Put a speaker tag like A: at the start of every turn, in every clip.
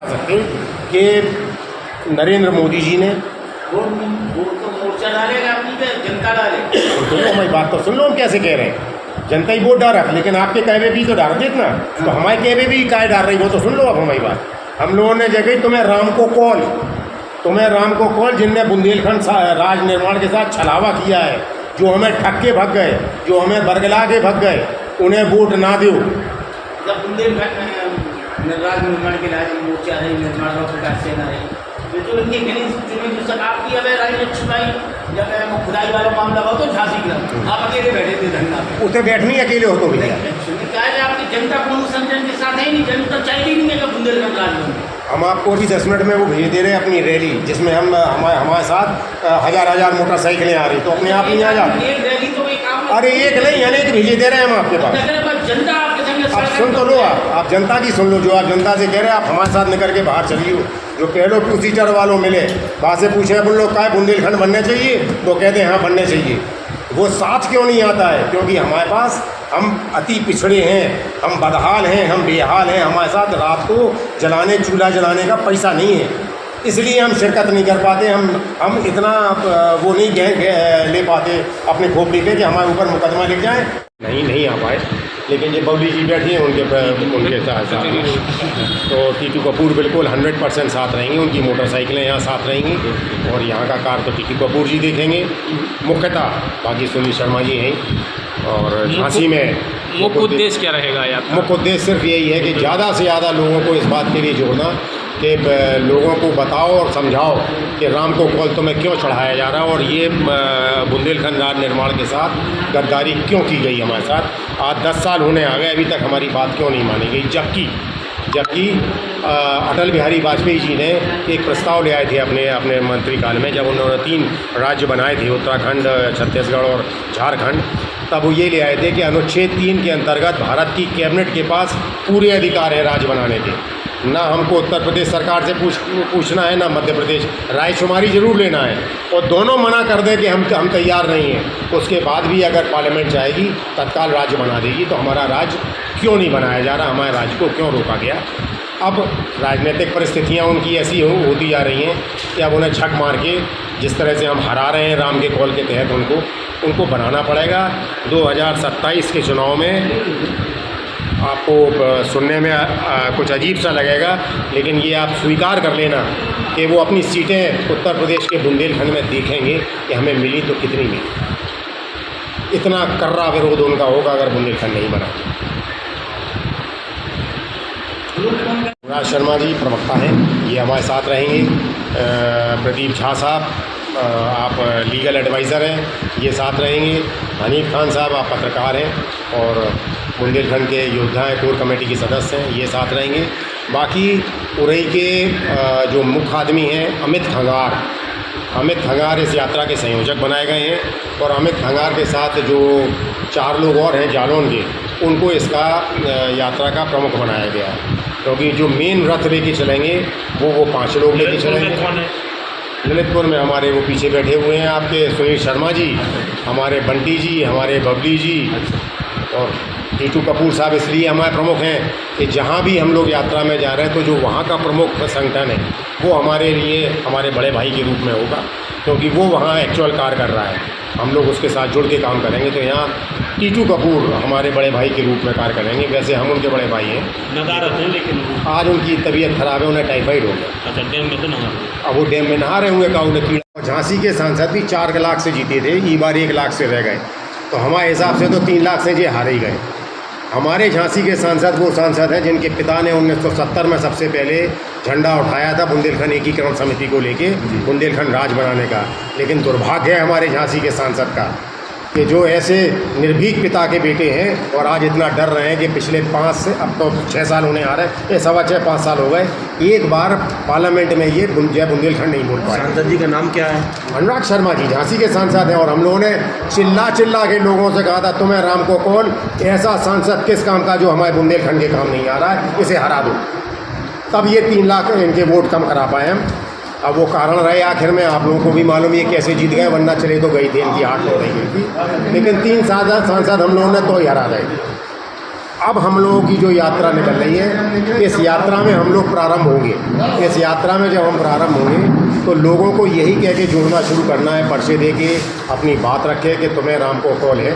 A: सकते कि नरेंद्र मोदी जी ने
B: वो तो मोर्चा डालेगा अपनी पे, जनता डाले।
A: सुनो हमारी बात तो सुन लो, हम कैसे कह रहे हैं, जनता ही वोट डाल, लेकिन आपके कहवे भी तो डाल देना, तो हमारे कहवे भी काय डाल रही वो तो सुन लो। अब हमारी बात, हम लोगों ने जगह तुम्हें राम को कॉल जिनने बुंदेलखंड राज निर्माण के साथ छलावा किया है, जो हमें ठग के भग गए, जो हमें बरगला के भग गए, उन्हें वोट ना दो।
B: जब बुंदेलखंड राज निर्माण के राज मोर्चा रही, निर्माण प्रकाश सेना रही, तो इनके जो सरकार की अगर राजनीति छुपाई, जब खुदाई वाला मामला हो तो झांसी का आप अकेले बैठे थे धरना पे,
A: उसे बैठनी अकेले हो तो भैया
B: क्या है आपकी जनता को संजन के साथ है नहीं, जनता चाहिए नहीं है कि बुंदेलखंड राज बने।
A: हम आपको अभी 10 मिनट में वो भेज दे रहे हैं अपनी रैली, जिसमें हम हमारे साथ हजार मोटरसाइकिलें आ रही, तो अपने आप नहीं आ जाती।
B: एक रैली तो काम,
A: अरे एक नहीं अनेक भेजे दे रहे हैं हम आपके पास।
B: जनता आपके संग
A: आप सुन तो लो, आप जनता की सुन लो, जो आप जनता से कह रहे हैं आप हमारे साथ निकल के बाहर चलिए। जो कह लो टू सीटर वालों मिले, वहाँ से पूछे अपन लोग क्या बुंदेलखंड बनने चाहिए, तो कहते हैं हाँ बनने चाहिए। वो साथ क्यों नहीं आता है? क्योंकि हमारे पास हम अति पिछड़े हैं, हम बदहाल हैं, हम बेहाल हैं, हमारे साथ रात को जलाने चूल्हा जलाने का पैसा नहीं है, इसलिए हम शिरकत नहीं कर पाते। हम इतना वो नहीं ले पाते अपने खोपड़ी पे कि हमारे ऊपर मुकदमा लिख जाए। नहीं आ पाए, लेकिन ये बबली जी बैठी हैं उनके साथ तो टीटू कपूर बिल्कुल 100% साथ रहेंगी, उनकी मोटरसाइकिलें यहाँ साथ रहेंगी, और यहाँ का कार तो टीटू कपूर जी देखेंगे मुख्यतः, बाकी सुनील शर्मा जी हैं। और झांसी में
C: मुख्य उद्देश्य क्या रहेगा यार?
A: मुख्य उद्देश्य सिर्फ यही है कि ज़्यादा से ज़्यादा लोगों को इस बात के लिए जोड़ना कि लोगों को बताओ और समझाओ कि राम को कॉल तुम्हें क्यों चढ़ाया जा रहा है, और ये बुंदेलखंड राज निर्माण के साथ गद्दारी क्यों की गई हमारे साथ। आज 10 साल होने आ गए, अभी तक हमारी बात क्यों नहीं मानी गई, जबकि अटल बिहारी वाजपेयी जी ने एक प्रस्ताव ले आए थे अपने मंत्रीकाल में, जब उन्होंने 3 राज्य बनाए थे, उत्तराखंड, छत्तीसगढ़ और झारखंड, तब वो ये ले आए थे कि अनुच्छेद 3 के अंतर्गत भारत की कैबिनेट के पास पूरे अधिकार है राज्य बनाने के। ना हमको उत्तर प्रदेश सरकार से पूछना है, ना मध्य प्रदेश, रायशुमारी ज़रूर लेना है, और दोनों मना कर दे कि हम तैयार नहीं हैं, उसके बाद भी अगर पार्लियामेंट चाहेगी तत्काल राज्य बना देगी। तो हमारा राज्य क्यों नहीं बनाया जा रहा, हमारे राज्य को क्यों रोका गया? अब राजनीतिक परिस्थितियाँ उनकी ऐसी होती जा रही हैं कि अब उन्हें छक मार के जिस तरह से हम हरा रहे हैं राम के कॉल के तहत, उनको बनाना पड़ेगा। 2027 के चुनाव में आपको सुनने में कुछ अजीब सा लगेगा, लेकिन ये आप स्वीकार कर लेना कि वो अपनी सीटें उत्तर प्रदेश के बुंदेलखंड में देखेंगे कि हमें मिली तो कितनी मिली। इतना कर्रा विरोध उनका होगा अगर बुंदेलखंड नहीं बना। राज शर्मा जी प्रवक्ता हैं, ये हमारे साथ रहेंगे। प्रदीप झा साहब आप लीगल एडवाइज़र हैं, ये साथ रहेंगे। हनीफ खान साहब आप पत्रकार हैं और बुंदेलखंड के योद्धा हैं, कोर कमेटी के सदस्य हैं, ये साथ रहेंगे। बाकी उरई के जो मुख्य आदमी हैं अमित खंगार इस यात्रा के संयोजक बनाए गए हैं, और अमित खंगार के साथ जो 4 लोग और हैं जालौन के, उनको इसका यात्रा का प्रमुख बनाया गया है, क्योंकि जो मेन रथ लेके चलेंगे वो 5 लोग लेके चलेंगे। ललितपुर में हमारे वो पीछे बैठे हुए हैं आपके सुनील शर्मा जी, हमारे बंटी जी, हमारे बबली जी और टीटू कपूर साहब इसलिए हमारे प्रमुख हैं कि जहाँ भी हम लोग यात्रा में जा रहे हैं तो जो वहाँ का प्रमुख संगठन है वो हमारे लिए हमारे बड़े भाई के रूप में होगा, क्योंकि वो वहाँ एक्चुअल कार्य कर रहा है, हम लोग उसके साथ जुड़ के काम करेंगे। तो यहाँ टीटू कपूर हमारे बड़े भाई के रूप में कार्य करेंगे, वैसे हम उनके बड़े भाई हैं।
C: नदारत है, लेकिन
A: आज उनकी तबीयत खराब है, उन्हें टाइफाइड हो गया।
C: अच्छा, डैम में तो नहा,
A: अब वो डैम में नहा रहे होंगे, उन्हें कीड़ा। झांसी के सांसद भी 4 लाख से जीते थे, ई बार 1 लाख से रह गए, तो हमारे हिसाब से तो 3 लाख से ये हारे ही गए। हमारे झांसी के सांसद वो सांसद हैं जिनके पिता ने 1970 में सबसे पहले झंडा उठाया था बुंदेलखंड एकीकरण समिति को लेके, बुंदेलखंड राज बनाने का। लेकिन दुर्भाग्य है हमारे झांसी के सांसद का कि जो ऐसे निर्भीक पिता के बेटे हैं और आज इतना डर रहे हैं कि पिछले 5 से अब तो 6 साल होने आ रहे हैं, ये 6.25-5 साल हो गए, एक बार पार्लियामेंट में ये जय बुंदेलखंड नहीं बोल पाए।
C: सांसद जी का नाम क्या है?
A: अनुराग शर्मा जी झांसी के सांसद हैं, और हम लोगों ने चिल्ला के लोगों से कहा था तुम्हें राम को कॉल, ऐसा सांसद किस काम का जो हमारे बुंदेलखंड के काम नहीं आ रहा है, इसे हरा दो। तब ये 3 लाख इनके वोट कम करा पाए हम। अब वो कारण रहे आखिर में, आप लोगों को भी मालूम ये कैसे जीत गए, वरना चले तो गई थी, इनकी 8 हो रही गई थी, लेकिन 3 सांसद हम लोगों ने तो ही हरा गए। अब हम लोगों की जो यात्रा निकल रही है, इस यात्रा में हम लोग प्रारंभ होंगे। इस यात्रा में जब हम प्रारंभ होंगे तो लोगों को यही कह के जोड़ना शुरू करना है, पर्चे दे के अपनी बात रखे कि तुम्हें राम को कॉल है,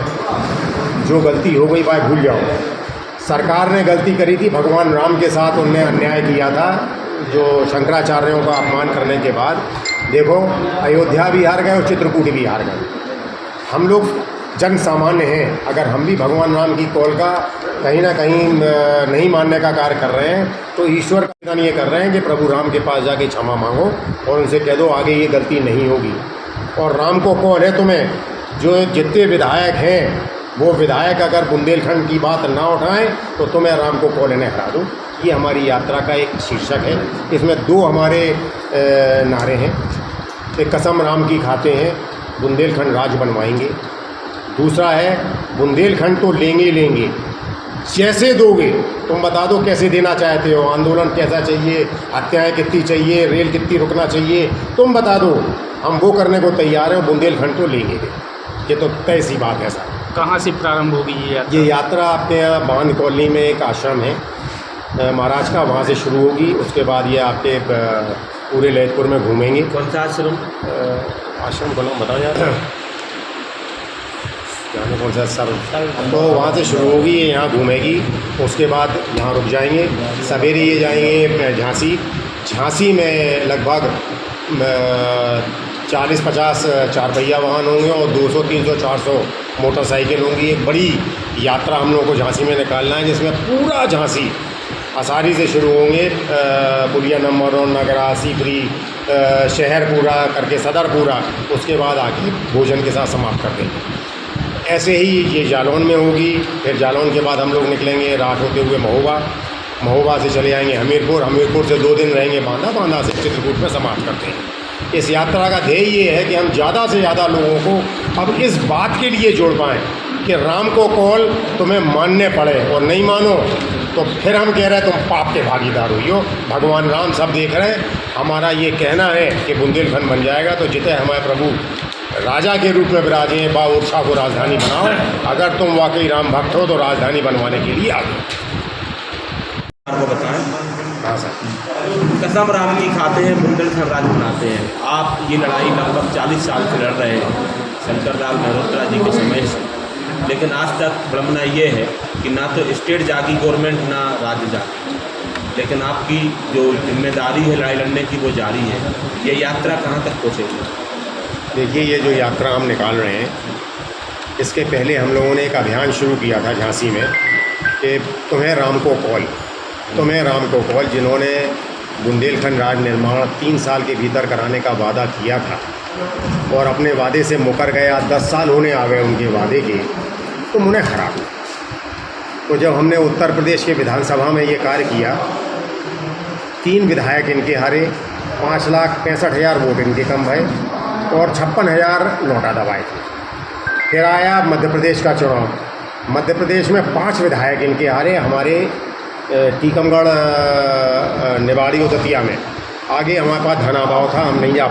A: जो गलती हो गई भाई भूल जाओ। सरकार ने गलती करी थी भगवान राम के साथ, उनने अन्याय किया था जो शंकराचार्यों का अपमान करने के बाद। देखो अयोध्या भी हार गए और चित्रकूट भी हार गए। हम लोग जन सामान्य हैं, अगर हम भी भगवान राम की कॉल का कहीं ना कहीं नहीं मानने का कार्य कर रहे हैं तो ईश्वर का विधान ये कर रहे हैं कि प्रभु राम के पास जाके क्षमा मांगो और उनसे कह दो आगे ये गलती नहीं होगी। और राम को कॉल है तुम्हें, जो जितने विधायक हैं वो विधायक अगर बुंदेलखंड की बात ना उठाएं तो तुम्हें राम को कॉल ने हरा दूँ। ये हमारी यात्रा का एक शीर्षक है। इसमें 2 हमारे नारे हैं। एक कसम राम की खाते हैं, बुंदेलखंड राज बनवाएंगे। दूसरा है बुंदेलखंड तो लेंगे लेंगे, जैसे दोगे तुम बता दो कैसे देना चाहते हो, आंदोलन कैसा चाहिए, हत्याएं कितनी चाहिए, रेल कितनी रुकना चाहिए, तुम बता दो, हम वो करने को तैयार हैं। बुंदेलखंड तो लेंगे, ये तो तय सी बात है सर।
C: कहाँ से प्रारंभ होगी ये यात्रा?
A: ये यात्रा अपने यहाँ बांध कॉलोनी में एक आश्रम है महाराज का, वहाँ से शुरू होगी। उसके बाद ये आपके पूरे ललितपुर में घूमेंगे।
C: कौन सा आश्रम?
A: आश्रम का नाम बताओ यार, यहाँ कौन सा सर, तो वहाँ से शुरू होगी, ये यहाँ घूमेगी। उसके बाद यहाँ रुक जाएंगे। सवेरे ये जाएंगे झांसी। झांसी में लगभग 40-50 4 पहिया वाहन होंगे और 200, 300, 400 मोटरसाइकिल होंगी। एक बड़ी यात्रा हम लोगों को झांसी में निकालना है, जिसमें पूरा झांसी असारी से शुरू होंगे, पुलिया नंबर और नगरा सीकरी शहर पूरा करके सदर पूरा, उसके बाद आके भोजन के साथ समाप्त कर देंगे। ऐसे ही ये जालौन में होगी। फिर जालौन के बाद हम लोग निकलेंगे रात होते हुए महोबा। महोबा से चले जाएंगे हमीरपुर। हमीरपुर से 2 दिन रहेंगे बांदा। बांदा से चित्रकूट में समाप्त करते हैं। इस यात्रा का ध्येय ये है कि हम ज़्यादा से ज़्यादा लोगों को अब इस बात के लिए जोड़ पाएँ कि राम को कॉल तुम्हें मानने पड़े, और नहीं मानो तो फिर हम कह रहे हैं तुम पाप के भागीदार हुई हो। भगवान राम सब देख रहे हैं। हमारा ये कहना है कि बुंदेलखंड बन जाएगा, तो जितने हमारे प्रभु राजा के रूप में विराजे हैं, बा ओरछा को राजधानी बनाओ। अगर तुम वाकई राम भक्त हो तो राजधानी बनवाने के लिए आगे
D: को बताएं।
A: हाँ सर।
D: कसम राम की खाते हैं, बुंदेलखंड राज बनाते हैं। आप ये लड़ाई लगभग 40 साल से लड़ रहे हैं, शंकरलाल मेहरोत्रा जी के समय से, लेकिन आज तक विडंबना ये है कि ना तो स्टेट जागी गवर्नमेंट, ना राज्य जागी, लेकिन आपकी जो जिम्मेदारी है लड़ाई लड़ने की वो जारी है। ये यात्रा कहाँ तक पहुँचेगी?
A: देखिए, ये जो यात्रा हम निकाल रहे हैं, इसके पहले हम लोगों ने एक अभियान शुरू किया था झांसी में कि तुम्हें राम को कॉल, तुम्हें राम को कॉल। जिन्होंने बुंदेलखंड राज निर्माण 3 साल के भीतर कराने का वादा किया था और अपने वादे से मुकर गया, 10 साल होने आ गए उनके वादे के, तुम उन्हें हरा दो। तो जब हमने उत्तर प्रदेश के विधानसभा में ये कार्य किया, 3 विधायक इनके हारे, 5,65,000 वोट इनके कम भये और 56,000 नोटा दबाए थे। फिर आया मध्य प्रदेश का चुनाव। मध्य प्रदेश में 5 विधायक इनके हारे, हमारे टीकमगढ़ निवाड़ी उदतिया में। आगे हमारे पास धनाभाव था, हम नहीं जा